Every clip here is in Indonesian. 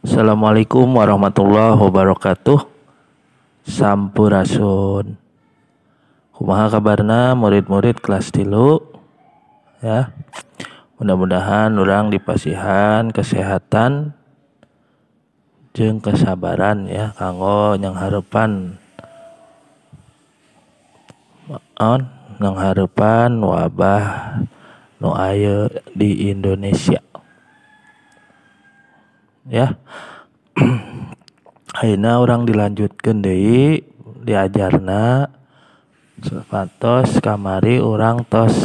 Assalamualaikum warahmatullahi wabarakatuh. Sampurasun. Kumaha kabarna murid-murid kelas tilu ya. Mudah-mudahan orang dipasihan kesehatan jeung kesabaran ya kanggo nyanghareupan wabah nu aya di Indonesia. Ya. Ayeuna orang dilanjutkeun deui diajarna sapatos kamari orang tos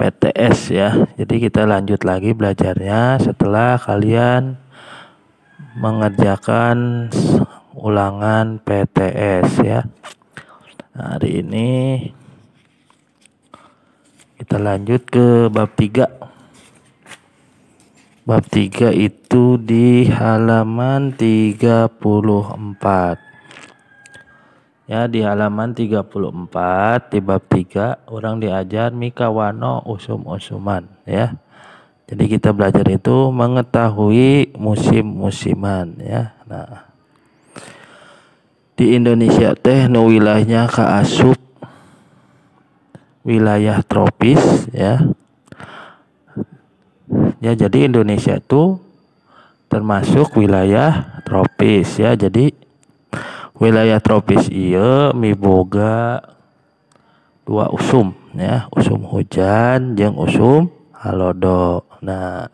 PTS ya. Jadi kita lanjut lagi belajarnya setelah kalian mengerjakan ulangan PTS ya. Nah, hari ini kita lanjut ke bab 3. Bab 3 itu di halaman 34. Ya, di halaman 34 di bab 3 orang diajar mikawano usum-usuman ya. Jadi kita belajar itu mengetahui musim-musiman ya. Nah, di Indonesia teh nu wilayahnya kaasup wilayah tropis ya. Ya, jadi Indonesia itu termasuk wilayah tropis ya. Jadi wilayah tropis ieu miboga dua usum ya, usum hujan jeung usum halodo. Nah,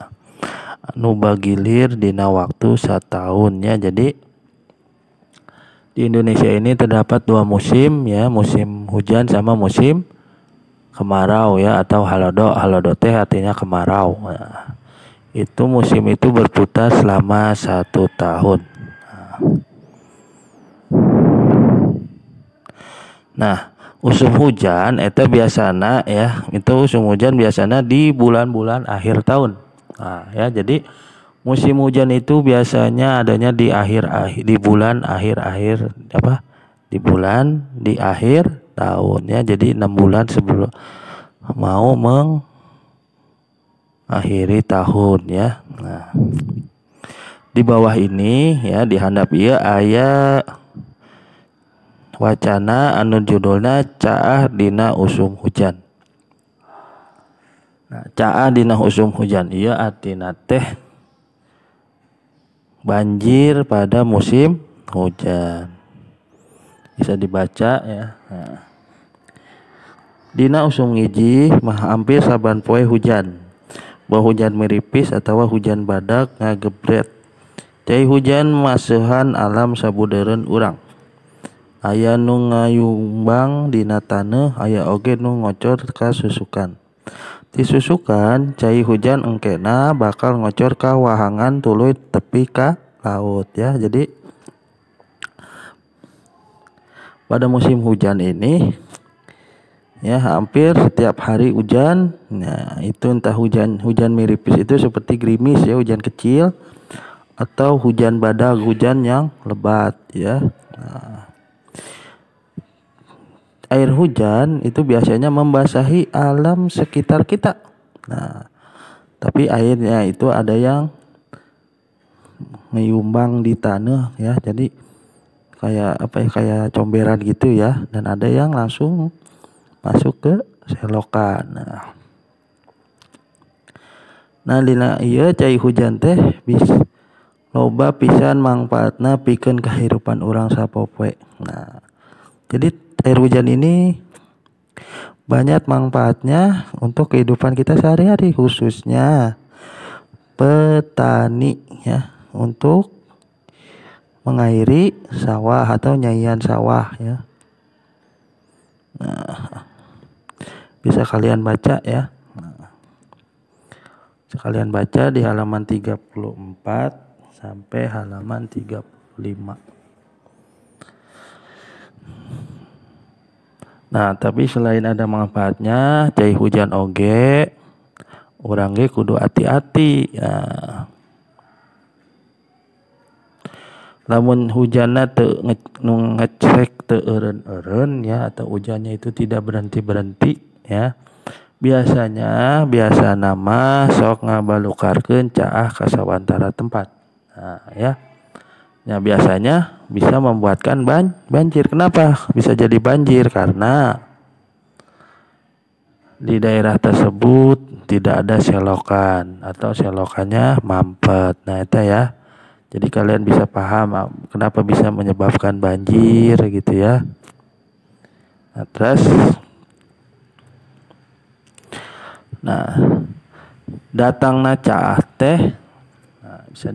anu bagilir dina waktu sataun ya. Jadi di Indonesia ini terdapat dua musim ya, musim hujan sama musim kemarau ya, atau halodo. Halodo teh artinya kemarau. Nah, itu musim itu berputar selama 1 tahun. Nah, usum hujan eta biasana ya, itu usum hujan biasana di bulan-bulan akhir tahun. Nah, ya, jadi musim hujan itu biasanya adanya di bulan akhir di akhir tahun ya. Jadi 6 bulan sebelum mau mengakhiri tahun ya. Nah, di bawah ini ya, di handap ieu aya wacana anu judulna caah dina usum hujan. Nah, caah dina usum hujan ieu artina teh banjir pada musim hujan. Bisa dibaca ya. Nah, dina usum ngiji mah hampir saban poe hujan. Bawa hujan meripis atawa hujan badak ngagebret. Cai hujan maseuhan alam sabudeureun urang. Aya nu ngayumbang dina taneuh, aya oge nu ngocor ka susukan. Ti susukan cai hujan engkena bakal ngocor ka wahangan tuluy tepi ka laut ya. Jadi pada musim hujan ini ya hampir setiap hari hujan. Nah, itu entah hujan miripis itu seperti gerimis ya, hujan kecil, atau hujan badak, hujan yang lebat ya. Nah, air hujan itu biasanya membasahi alam sekitar kita. Nah, tapi airnya itu ada yang menyumbang di tanah ya. Jadi kayak comberan gitu ya, dan ada yang langsung masuk ke selokan. Nah, dina ieu cai hujan teh loba pisan mangpaatna pikeun kahirupan urang sapopoe. Nah, jadi air hujan ini banyak manfaatnya untuk kehidupan kita sehari-hari, khususnya petani ya, untuk mengairi sawah atau nyaian sawah ya. Nah, bisa kalian baca ya. Nah, bisa kalian baca di halaman 34 sampai halaman 35. Nah, tapi selain ada manfaatnya, cai hujan oge urang ge kudu hati-hati. Nah, lamun hujanna teu ngecek teu eureun ya, atau hujannya itu tidak berhenti-berhenti ya. Biasa nama sok ngabalukarkeun caah ka sawantara tempat. Nah, ya. Ya biasanya bisa membuatkan banjir. Kenapa bisa jadi banjir? Karena di daerah tersebut tidak ada selokan atau selokannya mampet. Nah, itu ya. Jadi kalian bisa paham kenapa bisa menyebabkan banjir gitu ya. Nah, terus datangna caah teh. Nah, bisa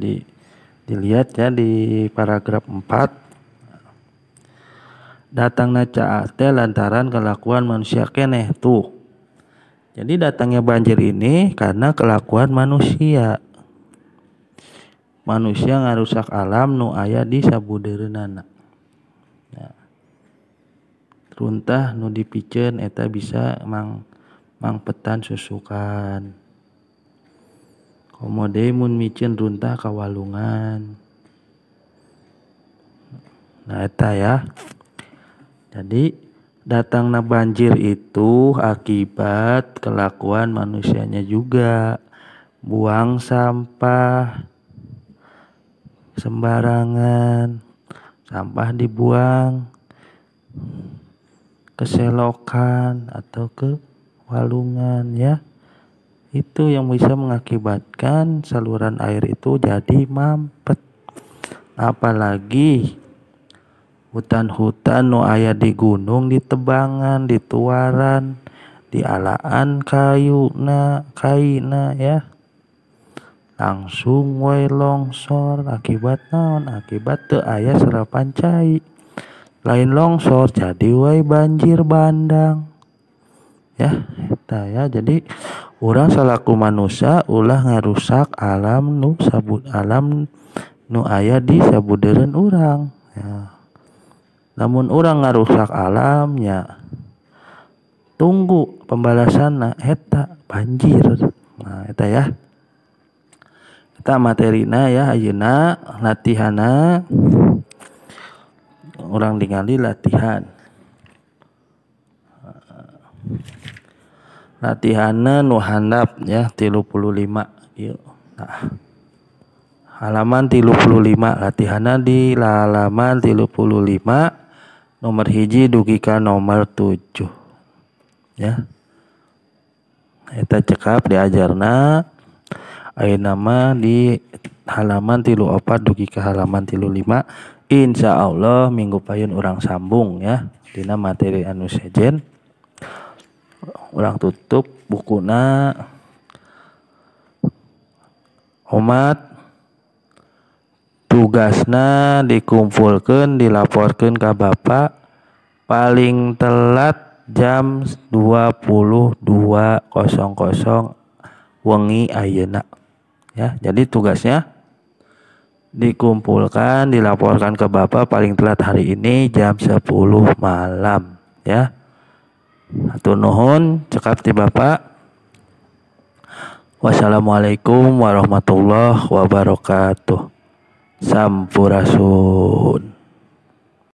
dilihat ya di paragraf 4. Datangna caah teh lantaran kelakuan manusia keneh tuh. Jadi datangnya banjir ini karena kelakuan manusia. Manusia ngarusak alam nu aya di sabudeureunana. Ya. Runtah nu dipikeun eta bisa mangpetan susukan. Komo deui mun mikeun runtah kawalungan. Nah eta ya. Jadi datangnya banjir itu akibat kelakuan manusianya juga. Buang sampah sembarangan, sampah dibuang ke selokan atau ke walungan ya. Itu yang bisa mengakibatkan saluran air itu jadi mampet. Apalagi hutan-hutan nu aya di gunung, di tebangan, di tuaran, di alaan kaina ya. Langsung we longsor akibat naon? Akibat teu aya serapan cai. Lain longsor jadi we banjir bandang. Ya, eta ya. Jadi urang salaku manusia ulah ngarusak alam nu aya di sabudeureun urang. Ya. Namun orang ngarusak alamnya, tunggu pembalasanna eta banjir. Nah eta ya. Eta materina ya ayeuna latihana. Orang ningali latihan. Latihana nu handap ya 35 ieu. Nah. Halaman 35 latihana di halaman 35. Nomor hiji dugi ka nomor 7 ya. Eta cekap diajarna ayeuna mah di halaman 34 dugi ka halaman 35. Insyaallah minggu payun urang sambung ya dina materi anu sejen. Urang tutup bukuna Umat tugasna dikumpulkeun dilaporkeun ka Bapak paling telat jam 22.00 wengi ayeuna ya. Jadi tugasnya dikumpulkan dilaporkan ke Bapak paling telat hari ini jam 10 malam ya. Hatur nuhun cekap ti Bapak. Wassalamualaikum warahmatullahi wabarakatuh. Sampurasun.